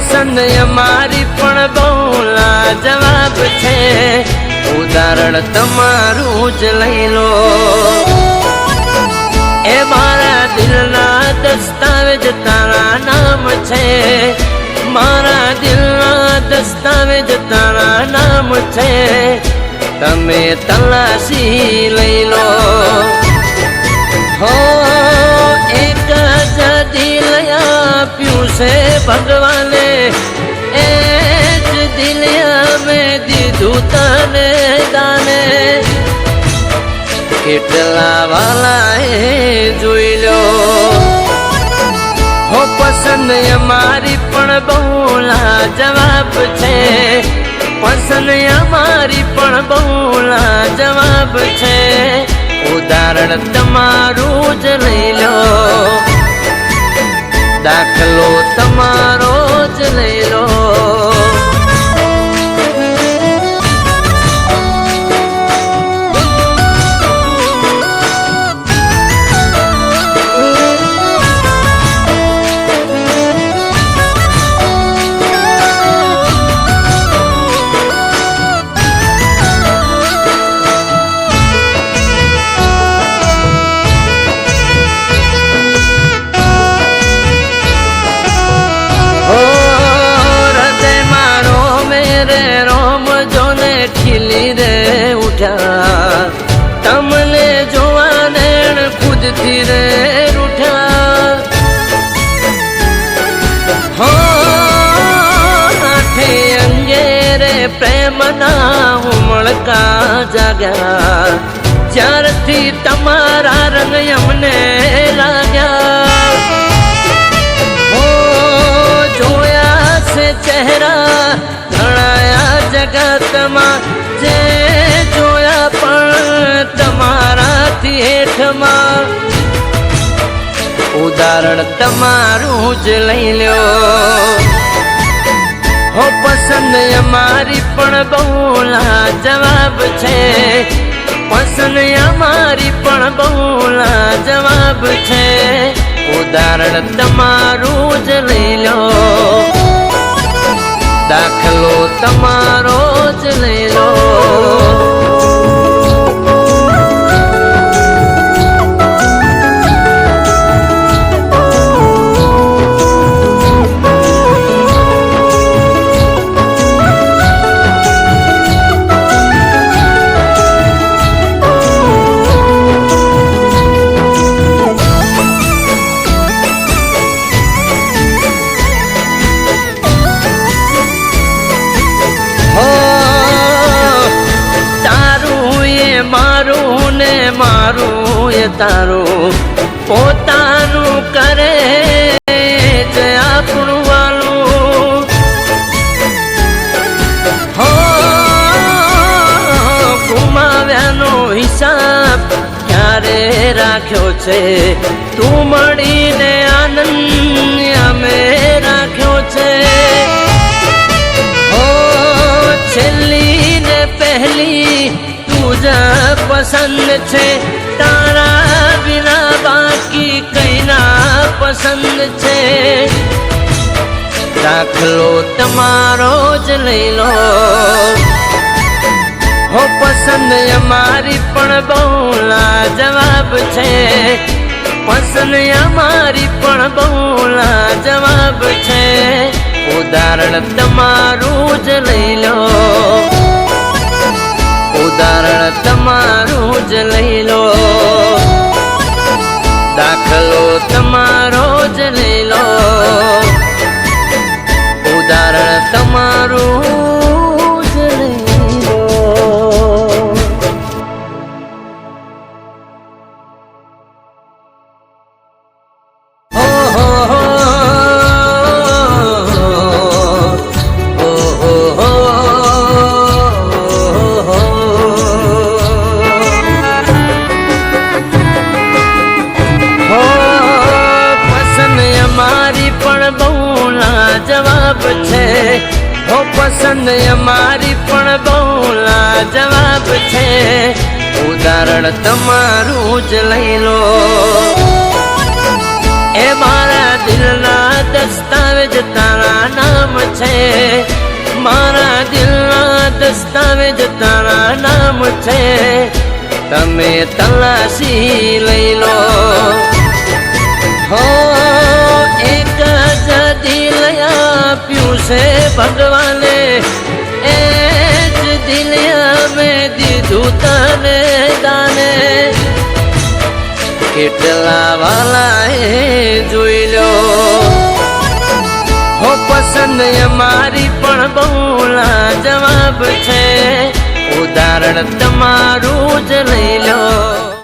પસંદ અમારી પણ બહુ લાજવાબ છે, ઉદાહરણ તમારું જ લઈ લો. એ મારા દિલના દસ્તાવેજ તારા નામ છે, મારા દિલના દસ્તાવેજ તારા નામ છે, તમે તલાશી લઈ લો. હો એક જ દિલ આપ્યું છે ભગવાને, એ જ દિલ મેં દીધું તને દાને. કેટલા વાલા એ જોઈ લો. હો પસંદ અમારી પણ બહુ લાજવાબ છે, પસંદ અમારી પણ બહુ લાજવાબ છે, ઉદાહરણ તમારું જ લઈ લો. દાખલો તમારો જ લઈ લો. ખીલી રે ઉઠ્યા, તમને જોવા નેણ ખુદથી રે રૂઠ્યા. હો આઠે અંગે રે પ્રેમના ઉમળકા જાગ્યા, જ્યારથી તમારા રંગ અમને લાગ્યા. હો જોયા છે ચહેરા ઘણાયા જગતમાં, જે જોયા પણ તમારાથી હેઠમાં, ઉદાહરણ તમારું જ લઈ લો. હો પસંદ અમારી પણ બહુ લાજવાબ છે, પસંદ અમારી પણ બહુ લાજવાબ છે, ઉદાહરણ તમારું જ લઈ લો. દાખલો તમારો જ લઈ લો. મારું ને મારું એ તારું પોતાનું કરે છે આપણું વાલું. હો ગુમાવ્યાનો હિસાબ ક્યારે રાખ્યો છે, તું મળીને આનંદ અમે રાખ્યો છે. હો છેલ્લી ને પહેલી તુજા પસંદ છે, તારા વિના બાકી કઈ ના પસંદ છે, દાખલો તમારો જ લઈ લો. હો પસંદ અમારી પણ બહુ લાજવાબ છે, પસંદ અમારી પણ બહુ લાજવાબ છે, ઉદાહરણ તમારું જ લઈ લો. ઉદાહરણ તમારું જ લઈ લો. દાખલો તમારો જ લઈ લો. ઉદાહરણ તમારું જ લઈ લો. જવાબ છે, હો પસંદ અમારી પણ બહુ લાજવાબ છે, ઉદાહરણ તમારું જ લઈ લો. એ મારા દિલના દસ્તાવેજ તારા નામ છે, મારા દિલના દસ્તાવેજ તારા નામ છે, તમે તલાશી લઈ લો. હો એક જ દિલ આપ્યું છે ભગવાને, એ જ દિલ મેં દીધું તને દાને. કેટલા વાલા એ જોઈ લો. હો પસંદ અમારી પણ બહુ લાજવાબ છે, ઉદાહરણ તમારું જ લઈ લો.